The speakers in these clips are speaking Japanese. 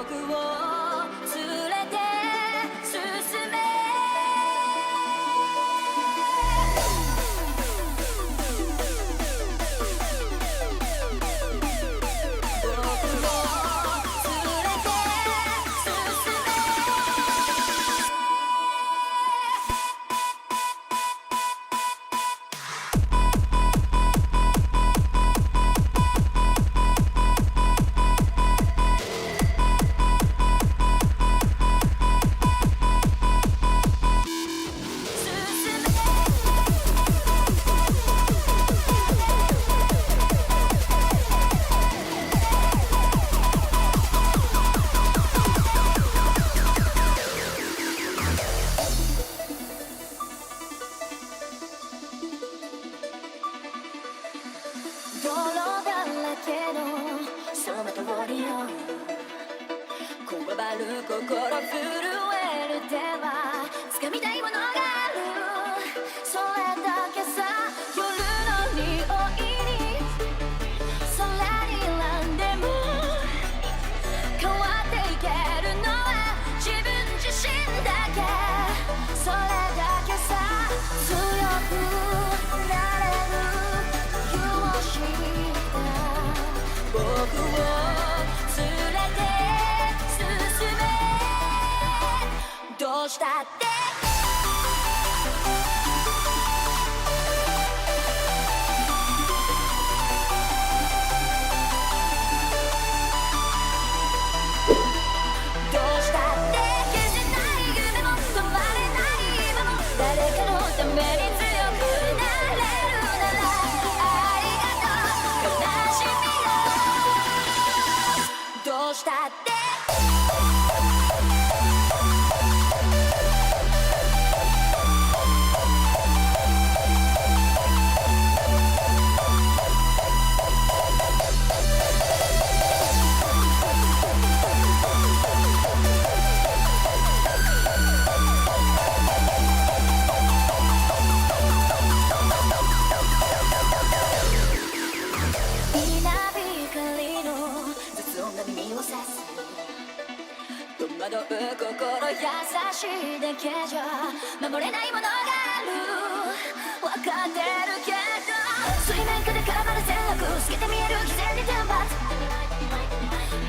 連れて進め泥だらけのその通りをこわばる心震える手は掴みたいものがあるそれだけさ夜の匂いに空に選んでも変わっていけるのは自分自身だけそれだけさ強くなれる僕を連れて進めどうしたってどうしたって消せない夢も止まれない今も誰かのために強くなれるならありがとう悲しみどうしたって戸惑う心優しいだけじゃ守れないものがある分かってるけど水面下で絡まる線路透けて見える偽善に天罰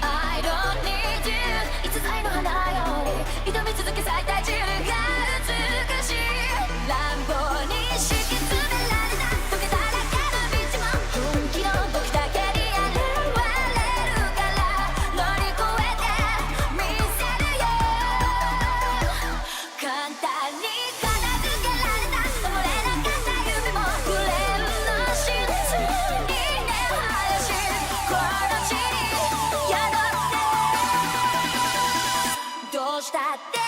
I don't need you 逸材の花より挑み続け咲いた自由が美しい乱暴に敷き詰められた溶けただけの道も本気の僕だけに現れるから乗り越えてみせるよ簡単に片付けられた守れなかった夢もフレームの真実に根を生やしこの地に宿ってどうしたって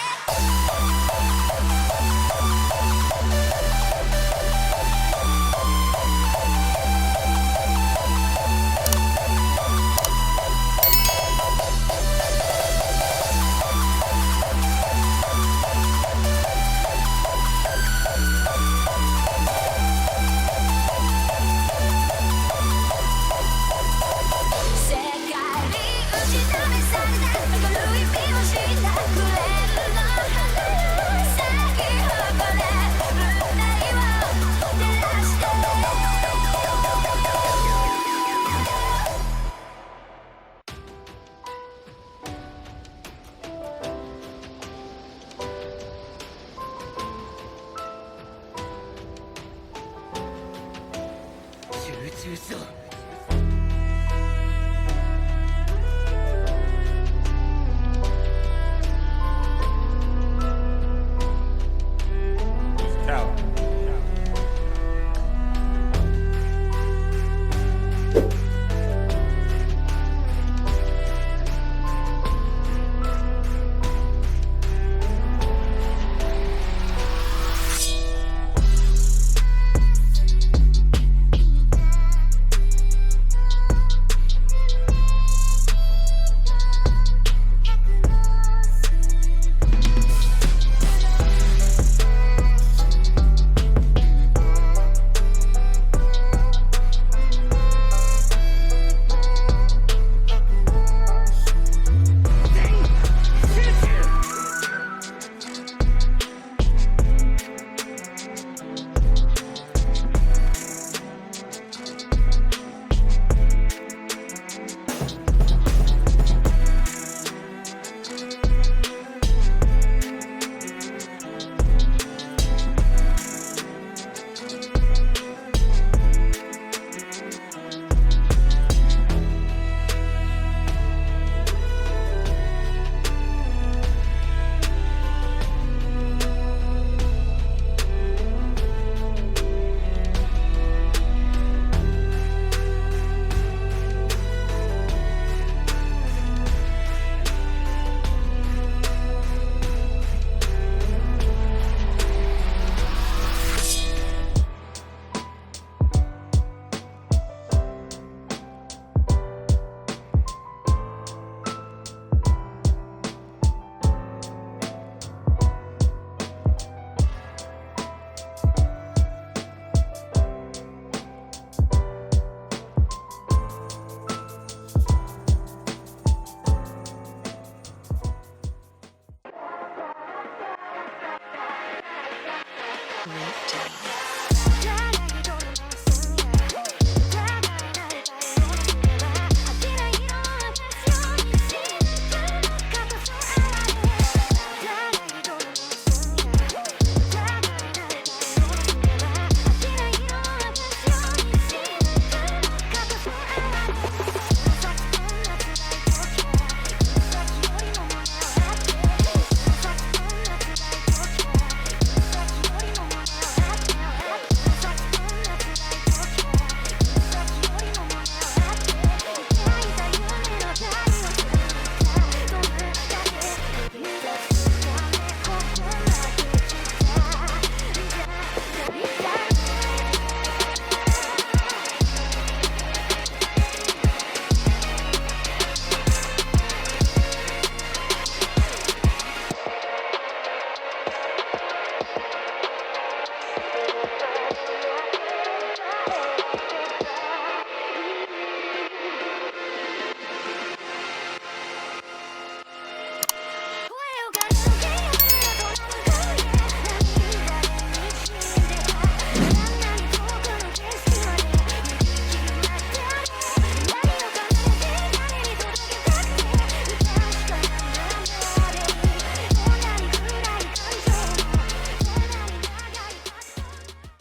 集中しろ